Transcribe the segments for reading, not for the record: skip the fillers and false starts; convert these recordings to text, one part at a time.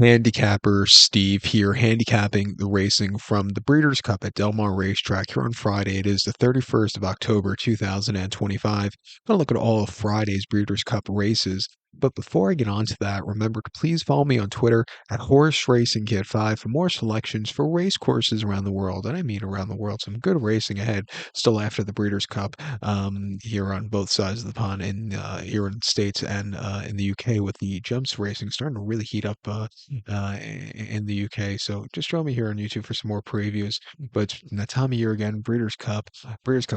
Handicapper Steve here, handicapping the racing from the Breeders' Cup at Del Mar Racetrack here on Friday. It is the 31st of October, 2025. I'm going to look at all of Friday's Breeders' Cup races. But before I get on to that, remember to please follow me on Twitter at Horse Racing Kid 5 for more selections for race courses around the world. And I mean around the world. Some good racing ahead still after the Breeders' Cup here on both sides of the pond here in the States and in the UK with the jumps racing starting to really heat up in the UK. So just join me here on YouTube for some more previews. But that time of year again, Breeders' Cup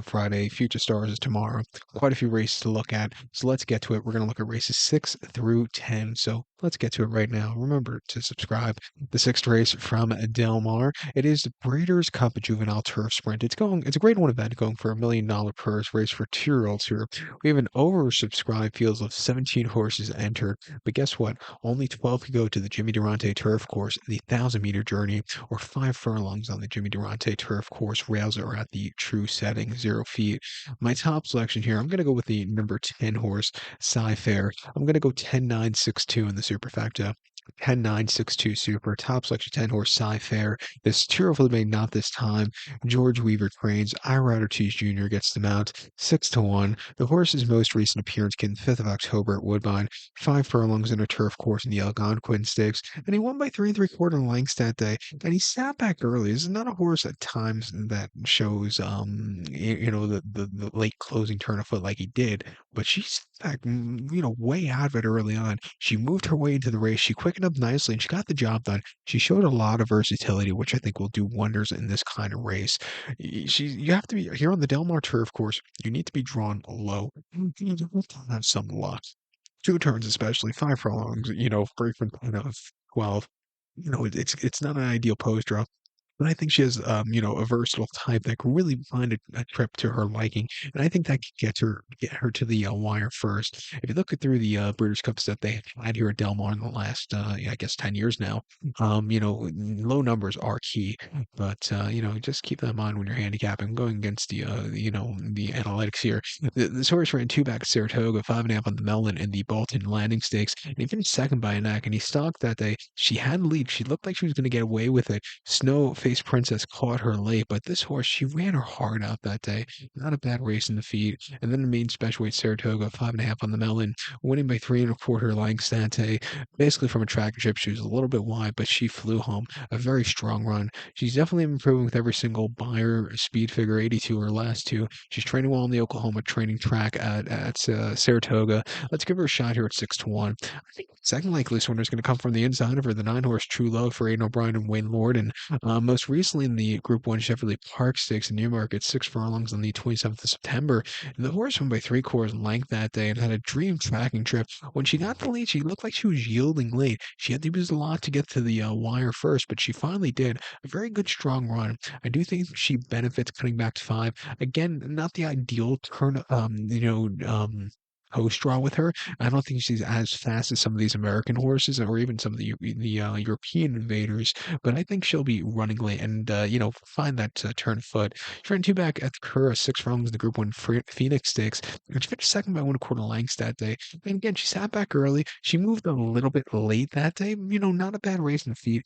Friday, Future Stars is tomorrow. Quite a few races to look at. So let's get to it. We're going to look at races 6 through 10. So let's get to it right now. Remember to subscribe. The sixth race from Del Mar. It is the Breeders' Cup Juvenile Turf Sprint. It's a grade one event going for $1 million purse race for 2-year-olds here. We have an oversubscribed field of 17 horses entered. But guess what? Only 12 could go to the Jimmy Durante turf course, the 1,000-meter journey, or 5 furlongs on the Jimmy Durante turf course. Rails are at the true setting, 0 feet. My top selection here, I'm going to go with the number 10 horse, Sci-Fair. I'm going to go 10-9-6-2 in the superfecta. 10-9-6-2 super, top selection 10 horse Sci-Fair. This Tiro made not this time. George Weaver trains. Ira Ortiz Jr. gets the mount 6-1. The horse's most recent appearance came 5th of October at Woodbine. 5 furlongs in a turf course in the Algonquin Stakes, and he won by 3 3/4 lengths that day. And he sat back early. This is not a horse at times that shows, the late closing turn of foot like he did, but she sat back, way out of it early on. She moved her way into the race. She quickened up nicely, and she got the job done. She showed a lot of versatility, which I think will do wonders in this kind of race. You have to be here on the Del Mar turf course. You need to be drawn low. You have to have some luck. 2 turns especially, 5 furlongs, frequent of 12. It's not an ideal post draw. But I think she has, a versatile type that can really find a trip to her liking, and I think that could get her to the wire first. If you look at through the British Cups that they had here at Del Mar in the last, yeah, I guess 10 years now, low numbers are key, but just keep that in mind when you're handicapping. Going against the analytics here. This horse ran two back at Saratoga, 5.5 on the Melon in the Bolton Landing Stakes, and he finished second by a neck. And he stalked that day. She had the lead. She looked like she was going to get away with it. Snow Faced Princess caught her late, but this horse, she ran her heart out that day. Not a bad race in the feed. And then the main special weight Saratoga, 5.5 on the Melon, winning by 3 1/4 lengths that day. Basically from a track and trip, she was a little bit wide, but she flew home. A very strong run. She's definitely improving with every single buyer speed figure 82 or less too. She's training well on the Oklahoma training track at Saratoga. Let's give her a shot here at 6-1. I think the second likeliest winner is going to come from the inside of her, the 9 horse True Love for Aiden O'Brien and Wayne Lord. And most recently in the Group 1 Chevrolet Park Stakes in Newmarket, 6 furlongs on the 27th of September. And the horse won by 3/4 length that day and had a dream tracking trip. When she got the lead, she looked like she was yielding late. She had to use a lot to get to the wire first, but she finally did. A very good, strong run. I do think she benefits cutting back to 5. Again, not the ideal turn, post draw with her. I don't think she's as fast as some of these American horses or even some of the European invaders, but I think she'll be running late and find that turn foot. She ran two back at the Cura, 6 furlongs in the Group 1 Phoenix Stakes, and she finished second by 1/4 lengths that day. And again, she sat back early. She moved a little bit late that day. Not a bad race in the feet.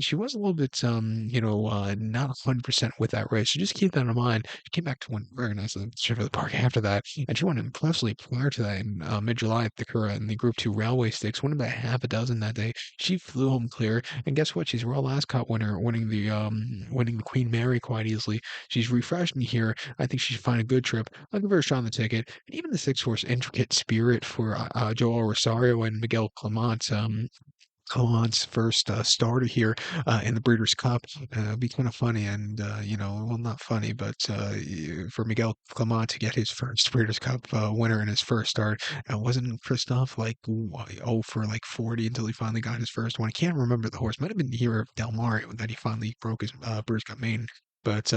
She was a little bit not 100% with that race. So just keep that in mind. She came back to win very nicely at Chevrolet Park after that, and she won impressively prior to that in mid-July at the Cura in the Group 2 Railway Stakes, winning by half a dozen that day. She flew home clear, and guess what? She's a Royal Ascot winner, winning the Queen Mary quite easily. She's refreshed me here. I think she should find a good trip. I'll give her a shot on the ticket. And even the 6 horse Intricate Spirit for Joel Rosario and Miguel Clement. Clements' first starter here in the Breeders' Cup. It'd be kind of funny, and well, not funny, but for Miguel Clement to get his first Breeders' Cup winner in his first start, and wasn't Christoph like 0 for like 40 until he finally got his first one? I can't remember the horse. Might have been the year of Del Mar that he finally broke his Breeders' Cup main, but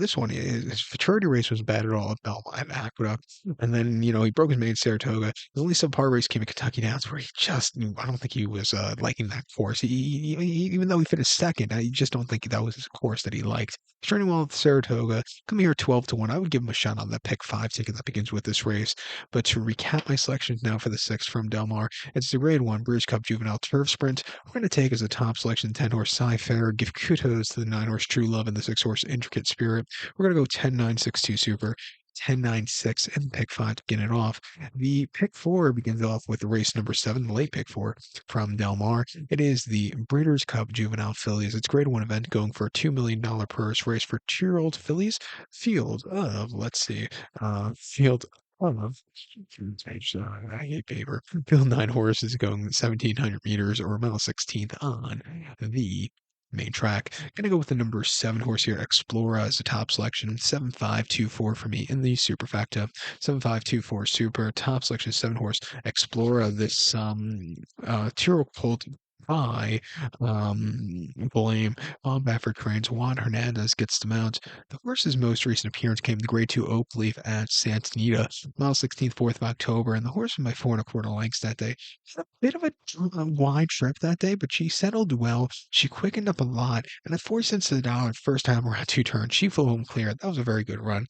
this one, his futurity race was bad at all at Belmont at Aqueduct, and then he broke his main Saratoga. The only subpar race came at Kentucky Downs, where I don't think he was liking that course. Even though he finished second, I just don't think that was his course that he liked. He's training well at Saratoga. Come here 12-1. I would give him a shot on that pick five ticket that begins with this race. But to recap my selections now for the six from Del Mar, it's the Grade 1 Breeders' Cup Juvenile Turf Sprint. We're going to take as a top selection 10 horse Cy Fair, give kudos to the 9 horse True Love and the 6 horse Intricate Spirit. We're going to go 10-9-6-2 Super. 10-9-6 and pick five to begin it off. The pick four begins off with race number 7, the late pick four from Del Mar. It is the Breeders' Cup Juvenile Fillies. It's grade 1 event going for a $2 million purse race for 2-year-old fillies. Field of, let's see, field of, I hate paper. Field 9 horses going 1,700 meters or a mile 16th on the main track. Gonna go with the number 7 horse here, Explora, as a top selection. 7524 for me in the superfecta. 7524 super top selection, 7 horse Explora. This Tyrrell colt by Blame on Baffert Cranes. Juan Hernandez gets the mount. The horse's most recent appearance came the grade 2 Oak Leaf at Santa Anita, mile 16th, 4th of October, and the horse won by 4 1/4 lengths that day. Had a bit of a wide trip that day, but she settled well. She quickened up a lot, and at 40 cents to the dollar, first time around 2 turns, she flew home clear. That was a very good run.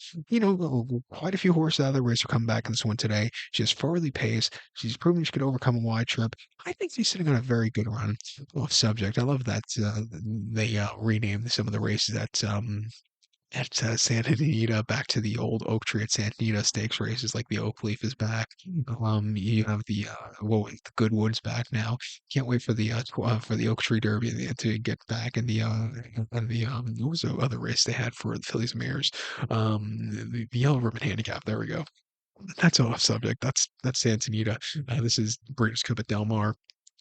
Quite a few horses out of the race are coming back in this one today. She has forwardly paced. She's proven she could overcome a wide trip. I think she's sitting on a very good run. Off subject, I love that they renamed some of the races at Santa Anita back to the old oak tree at Santa Anita stakes races, like the Oak Leaf is back. You have the Goodwood's back now. Can't wait for for the Oak Tree Derby to get back in the what was the other race they had for the Phillies Mares? The Yellow Ribbon Handicap. There we go. That's off subject. That's Santa Anita. This is Breeders' Cup at Del Mar.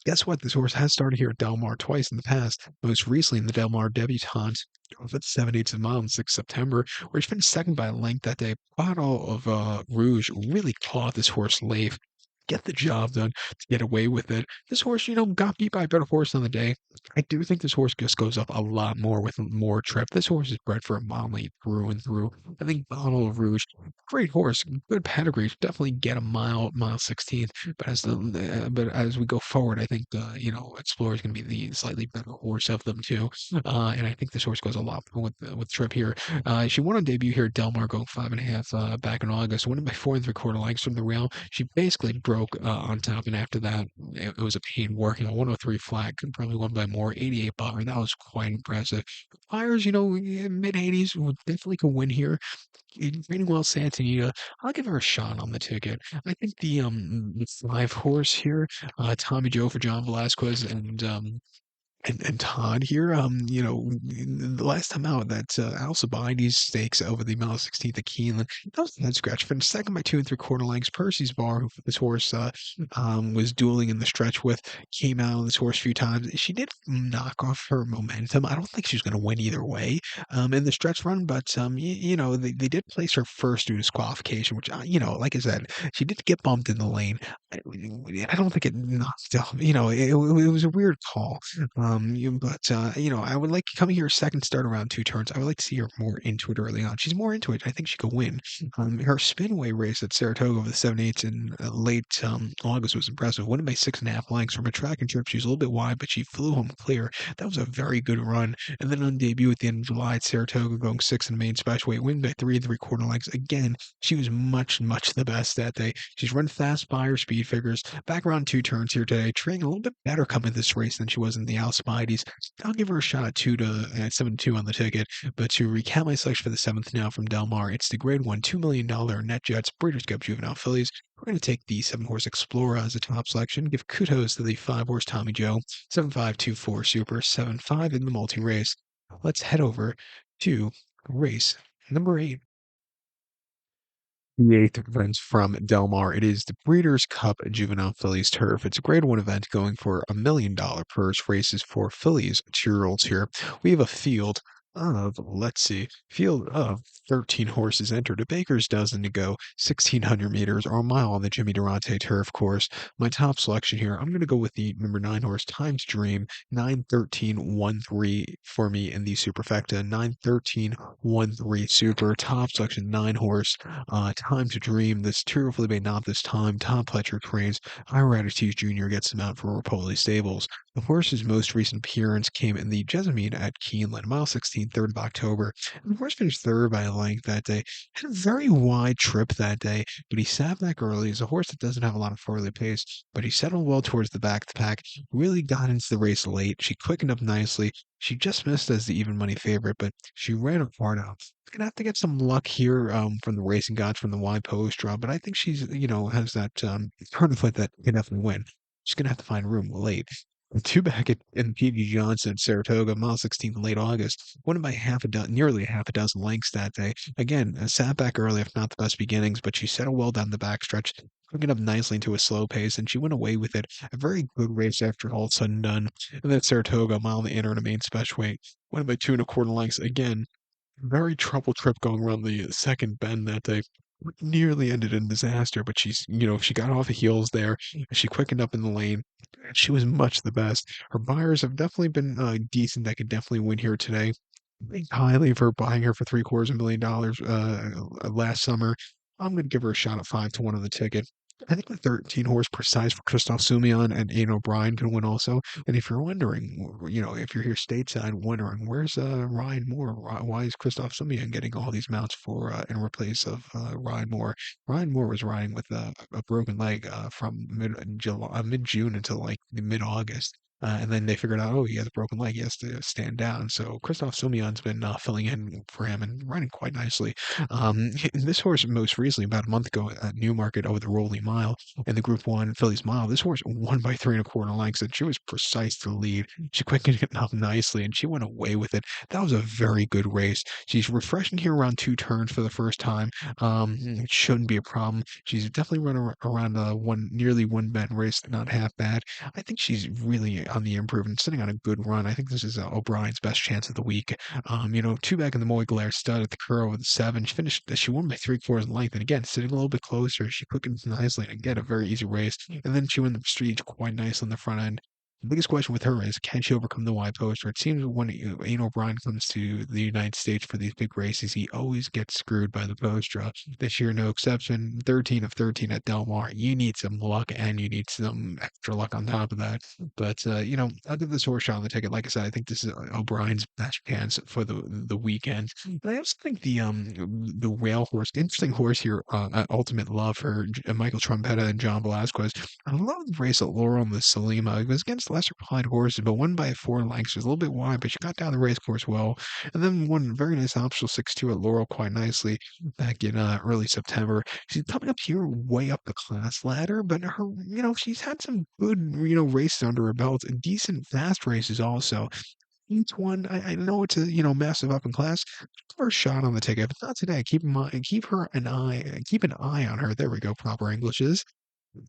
Guess what? This horse has started here at Del Mar twice in the past. Most recently in the Del Mar debutante of its 7/8 of a mile on 6 September, where he finished second by a length that day. Bottle of Rouge really caught this horse late. Get the job done to get away with it. This horse, got beat by a better horse on the day. I do think this horse just goes up a lot more with more trip. This horse is bred for a mile late through and through. I think Bottle of Rouge, great horse, good pedigree, definitely get a mile 16th. But as we go forward, I think Explorer is going to be the slightly better horse of them too. And I think this horse goes a lot more with trip here. She won on debut here at Del Mar, going 5.5 back in August, winning by 4 3/4 lengths from the rail. She basically broke on top, and after that, it was a pain working. A 103 flat, could probably won by more. 88 bar, that was quite impressive. Fires, mid 80s, definitely could win here. Training well Santa Anita. I'll give her a shot on the ticket. I think the 5 horse here, Tommy Joe for John Velasquez and Todd here, the last time out, that Alcibiades stakes over the mile 16th at Keeneland, that was a head scratch. Finished second by 2 3/4 lengths. Percy's Bar, who this horse was dueling in the stretch with, came out on this horse a few times. She did knock off her momentum. I don't think she was going to win either way in the stretch run, but they did place her first due to disqualification, which like I said, she did get bumped in the lane. I don't think it knocked off. It was a weird call. I would like coming here second start around 2 turns. I would like to see her more into it early on. She's more into it. I think she could win. Her Spinway race at Saratoga over the 7/8 in late August was impressive. Winning by 6.5 lengths from a track and trip. She was a little bit wide, but she flew home clear. That was a very good run. And then on debut at the end of July at Saratoga, going 6 in the main special weight, winning by 3 3/4 lengths. Again, she was much, much the best that day. She's run fast by her speed figures. Back around 2 turns here today, training a little bit better coming this race than she was in the Alcibiades. I'll give her a shot at 7-2 on the ticket. But to recap my selection for the 7th now from Del Mar, it's the grade 1 $2 million Net Jets Breeders' Cup Juvenile Fillies. We're going to take the 7 horse Explorer as a top selection. Give kudos to the 5 horse Tommy Joe, 7524 Super, 7-5 in the multi race. Let's head over to race number 8. The 8th event from Del Mar. It is the Breeders' Cup Juvenile Fillies Turf. It's a grade 1 event going for $1 million purse. Races for Fillies 2-year-olds here. We have a field Let's see, field of 13 horses entered a baker's dozen to go 1,600 meters or a mile on the Jimmy Durante turf course. My top selection here, I'm going to go with the number 9 horse Times Dream, 9:13:13 for me in the superfecta, 9:13:13 super, top selection 9 horse, Times Dream, this Tyrrell Felipe not this time, Tom Pletcher trains, Ira Jr. gets him out for Rapoli Stables. The horse's most recent appearance came in the Jessamine at Keeneland, mile 16, 3rd of October. And the horse finished third by a length that day. Had a very wide trip that day, but he sat back early. He's a horse that doesn't have a lot of early pace, but he settled well towards the back of the pack, really got into the race late. She quickened up nicely. She just missed as the even money favorite, but she ran her hard out. Gonna have to get some luck here from the racing gods from the wide post draw, but I think she's has that turn of foot that can definitely win. She's gonna have to find room late. Two back in P.D. Johnson at Saratoga, mile 16 in late August, won by nearly half a dozen lengths that day. Again, sat back early, if not the best beginnings, but she settled well down the backstretch, took it up nicely into a slow pace, and she went away with it. A very good race after all said and done. And then Saratoga, a mile in the inner and a main special weight, won by 2 1/4 lengths. Again, very trouble trip going around the second bend that day. Nearly ended in disaster, but she got off the heels there. She quickened up in the lane. She was much the best. Her buyers have definitely been decent. That could definitely win here today. Think highly of her buying her for $750,000 last summer. I'm going to give her a shot at 5 to 1 on the ticket. I think the 13 horse precise for Christophe Soumillon and Ian O'Brien can win also. And if you're wondering, if you're here stateside wondering, where's Ryan Moore? Why is Christophe Soumillon getting all these mounts for in replace of Ryan Moore? Ryan Moore was riding with a broken leg from mid June until like mid August. And then they figured out, oh, he has a broken leg. He has to stand down. So Christophe Soumillon's been filling in for him and riding quite nicely. This horse most recently, about a month ago at Newmarket over the Rolling Mile in the Group 1 Fillies Mile, this horse won by 3 1/4 lengths, and she was precise to lead. She quickened it up nicely, and she went away with it. That was a very good race. She's refreshing here around 2 turns for the first time. It shouldn't be a problem. She's definitely run around nearly one bend race, not half bad. I think she's really on the improve and sitting on a good run. I think this is O'Brien's best chance of the week. Two back in the Moy stud at the Curl with 7. She won by 3/4 length. And again, sitting a little bit closer, she quickens nicely and again, a very easy race. And then she won the Prestige quite nice on the front end. The biggest question with her is, can she overcome the wide poster? It seems when Ian O'Brien comes to the United States for these big races, he always gets screwed by the post drop. This year, no exception. 13 of 13 at Del Mar. You need some luck, and you need some extra luck on top of that. But I'll give this horse a shot on the ticket. Like I said, I think this is O'Brien's best chance for the weekend. And I also think the rail horse, interesting horse here, at Ultimate Love for Michael Trompetta and John Velasquez. I love the race at Laurel and the Salima. It was against lesser qualified horses, but won by 4 lengths. It was a little bit wide, but she got down the race course well. And then won very nice optional 6-2 at Laurel quite nicely back in early September. She's coming up here way up the class ladder, but she's had some good, races under her belt and decent fast races also. Each one, I know it's a massive up in class. Give her a shot on the ticket. If not today, keep an eye on her. There we go, proper English is.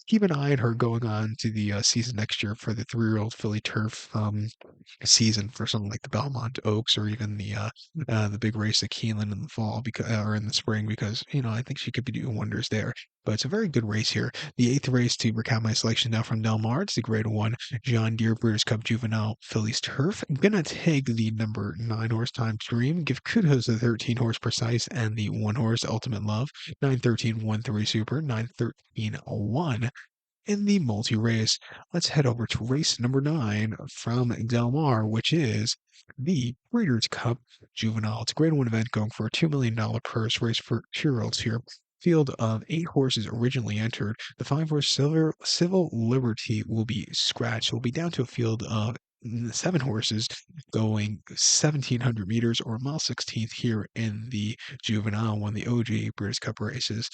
Keep an eye on her going on to the season next year for the 3-year-old Philly Turf season for something like the Belmont Oaks or even the big race at Keeneland in the fall or in the spring because I think she could be doing wonders there. But it's a very good race here. The 8th race to recap my selection now from Del Mar. It's the Grade 1 John Deere Breeders' Cup Juvenile Phillies Turf. I'm gonna take the number 9 horse Time Dream. Give kudos to the 13 horse Precise and the 1 horse Ultimate Love. 9:13:13 Super. 9:13:1 in the multi-race. Let's head over to race number 9 from Del Mar, which is the Breeders' Cup Juvenile. It's a Grade 1 event going for a $2 million purse race for 2-year-olds here. Field of 8 horses originally entered. The 5-horse Civil Liberty will be scratched. We'll be down to a field of 7 horses going 1,700 meters or mile 16th here in the Juvenile one, the OG Breeders' Cup races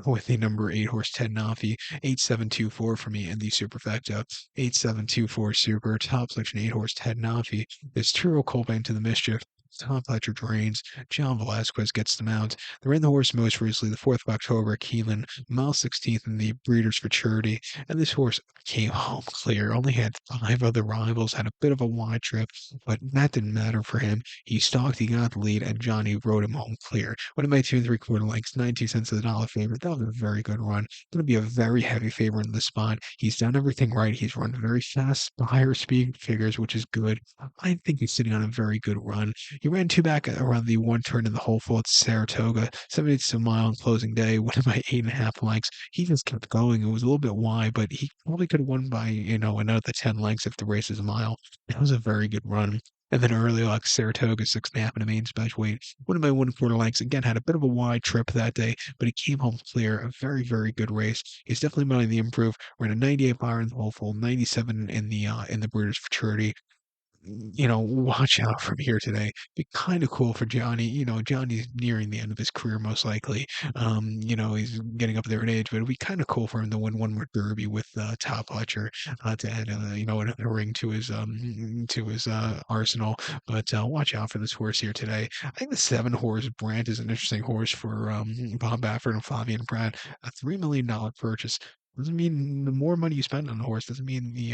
with the number 8 horse Ted Nafi, 8724 for me in the superfecta, 8724 super, top selection 8 horse Ted Nafi. There's Turo Colbane to the mischief. Tom Fletcher drains. John Velasquez gets the mount. They ran the horse most recently, the 4th of October at Keeneland, mile 16th in the Breeders' Futurity, and this horse came home clear. Only had 5 other rivals, had a bit of a wide trip, but that didn't matter for him. He stalked, he got the lead, and Johnny rode him home clear. Went by 2 3/4 lengths, 92 cents to the dollar favorite. That was a very good run. Going to be a very heavy favorite in this spot. He's done everything right. He's run very fast, higher speed figures, which is good. I think he's sitting on a very good run. He ran 2 back around the 1 turn in the hopeful at Saratoga, 78 mile on closing day, won by 8.5 lengths. He just kept going. It was a little bit wide, but he probably could have won by, another 10 lengths if the race is a mile. That was a very good run. And then early like Saratoga, 6.5 in the main special weight, won by 1/4 lengths. Again, had a bit of a wide trip that day, but he came home clear. A very, very good race. He's definitely been on the improve. Ran a 98 bar in the hopeful, 97 in the Breeders' Futurity. Watch out from here today. Be kind of cool for Johnny. Johnny's nearing the end of his career, most likely. He's getting up there in age, but it'd be kind of cool for him to win one more Derby with Top Fletcher to add, another ring to his arsenal. But watch out for this horse here today. I think the 7 horse Brant is an interesting horse for Bob Baffert and Flavien Brant. A $3 million purchase. Doesn't mean the more money you spend on the horse doesn't mean the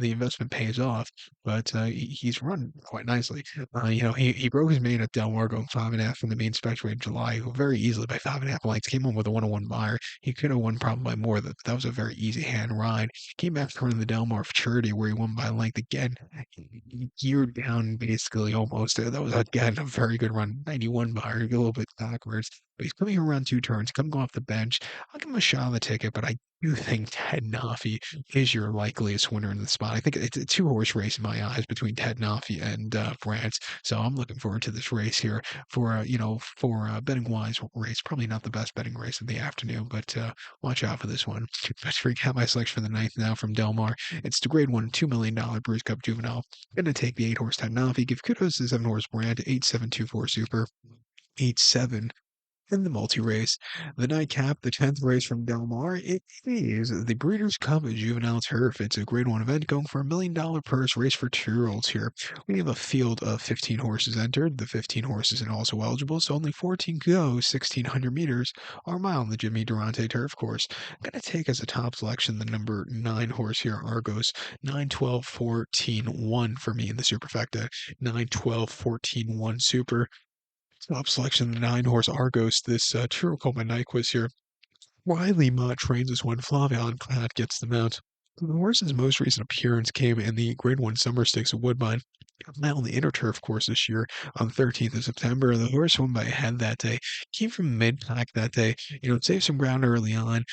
investment pays off, but he's run quite nicely. He broke his main at Del Mar going 5.5 in the main spectrum in July, very easily by 5.5 lengths. Came home with a 101 buyer. He could have won probably by more. That was a very easy hand ride. Came back to running the Del Mar Futurity where he won by a length again. He geared down basically almost. That was again a very good run. 91 buyer, a little bit backwards. But he's coming around 2 turns, coming off the bench. I'll give him a shot on the ticket, but I do think Ted Nafi is your likeliest winner in the spot. I think it's a 2 horse race in my eyes between Ted Nafi and Brant. So I'm looking forward to this race here for betting wise race. Probably not the best betting race of the afternoon, but watch out for this one. Let's recap my selection for the ninth now from Del Mar. It's the grade 1 $2 million Breeders' Cup Juvenile. Going to take the 8 horse Ted Nafi. Give kudos to the 7 horse Brant. 8724 Super. 87 in the multi-race. The nightcap, the 10th race from Del Mar, it is the Breeders' Cup Juvenile Turf. It's a grade 1 event going for $1 million purse race for 2-year-olds here. We have a field of 15 horses entered. The 15 horses are also eligible, so only 14 go 1,600 meters or a mile on the Jimmy Durante Turf course. I'm going to take as a top selection the number 9 horse here, Argos. 9, 12, 14, 1 for me in the superfecta. 9, 12, 14, 1 super. Top selection, the 9 horse Argos. This true called my night quiz here. Riley Mott trains this one. Flavian Platt gets the mount. The horse's most recent appearance came in the Grade 1 Summer Stakes at Woodbine. Now on the Inner Turf course this year on 13th of September. The horse won by a head that day. Came from mid-pack that day. Saved some ground early on.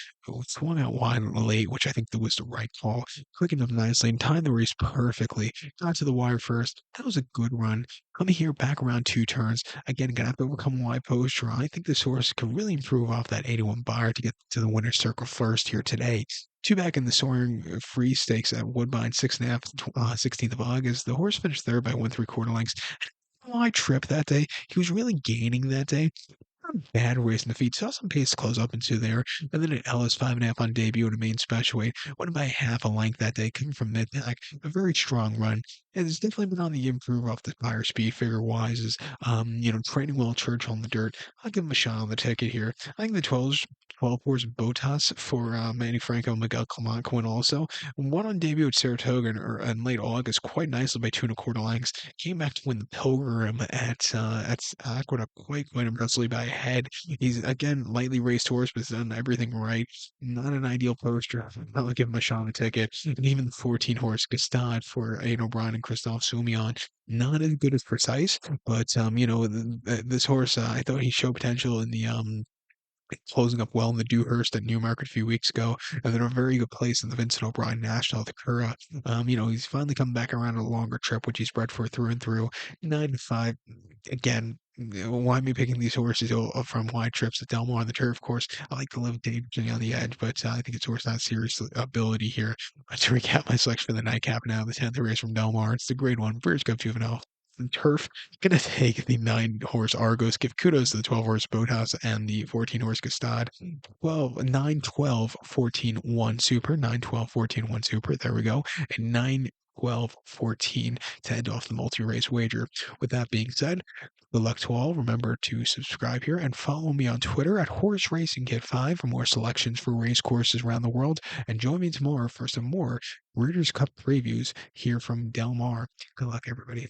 Swung out wide late, which I think was the right call. Clicking up nicely and timed the race perfectly. Got to the wire first. That was a good run. Coming here back around 2 turns. Again, gonna have to overcome a wide post draw. I think this horse can really improve off that 81 bar to get to the winner's circle first here today. 2 back in the Soaring Free Stakes at Woodbine, 6.5, 16th of August. The horse finished third by 1 3/4 lengths. Wide trip that day. He was really gaining that day. Not a bad race in the feet. Saw some pace close up into there. And then at Ellis, 5.5 on debut in a main special weight. Went by half a length that day, coming from mid-pack. A very strong run. And it's definitely been on the improve off the higher speed figure wise. Is training well Churchill in the dirt. I'll give him a shot on the ticket here. I think the 12 horse Botas for Manny Franco and Miguel Clement can win also. One on debut at Saratoga in late August, quite nicely by 2 1/4 lengths. Came back to win the Pilgrim at Aqueduct quite impressively by a head. He's again lightly raced horse, but has done everything right. Not an ideal poster. I'll give him a shot on the ticket. And even the 14 horse Gastad for Aidan O'Brien and Christophe Soumillon. Not as good as Precise, but this horse, I thought he showed potential in the closing up well in the Dewhurst at Newmarket a few weeks ago, and then a very good place in the Vincent O'Brien National at the Curragh. He's finally come back around a longer trip, which he's bred for through and through. 9 to 5. Again, why am I picking these horses from wide trips at Del Mar on the turf course? I like to live dangerously on the edge, but I think it's horse not serious ability here. To recap my selection for the nightcap now, the 10th race from Del Mar, it's the Grade 1 Breeders' Cup Juvenile. Turf. Gonna take the 9 horse Argos. Give kudos to the 12 horse Boathouse and the 14 horse Gastad. 9, 12, 14, 1 super. 9, 12, 14, 1 super. There we go. And 9 12, 14 to end off the multi-race wager. With that being said, good luck to all. Remember to subscribe here and follow me on Twitter at Horse Racing Kit 5 for more selections for race courses around the world. And join me tomorrow for some more Breeders' Cup previews here from Del Mar. Good luck, everybody.